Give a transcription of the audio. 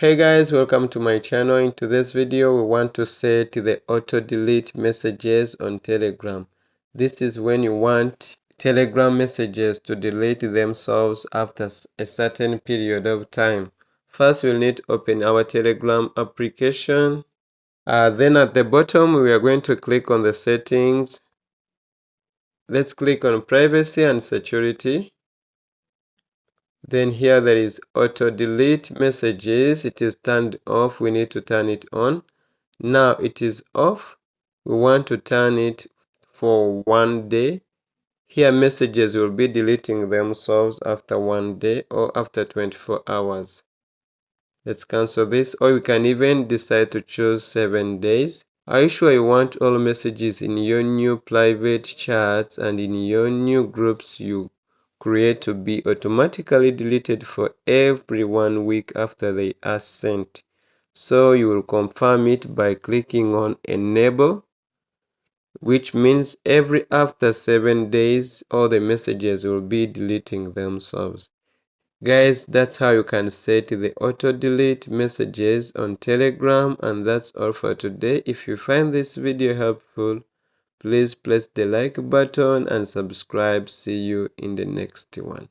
Hey guys, welcome to my channel. In today's video we want to set the auto delete messages on Telegram. This is when you want Telegram messages to delete themselves after a certain period of time. First we'll need to open our Telegram application. Then at the bottom we are going to click on the settings. Let's click on privacy and security. Then here there is auto delete messages. It is turned off. We need to turn it on. Now it is off. We want to turn it for 1 day. Here messages will be deleting themselves after 1 day or after 24 hours. Let's cancel this, or we can even decide to choose 7 days. Are you sure you want all messages in your new private chats and in your new groups you create to be automatically deleted for every 1 week after they are sent? So you will confirm it by clicking on enable, which means every after 7 days all the messages will be deleting themselves. Guys, that's how you can set the auto delete messages on Telegram, and that's all for today. If you find this video helpful, please press the like button and subscribe. See you in the next one.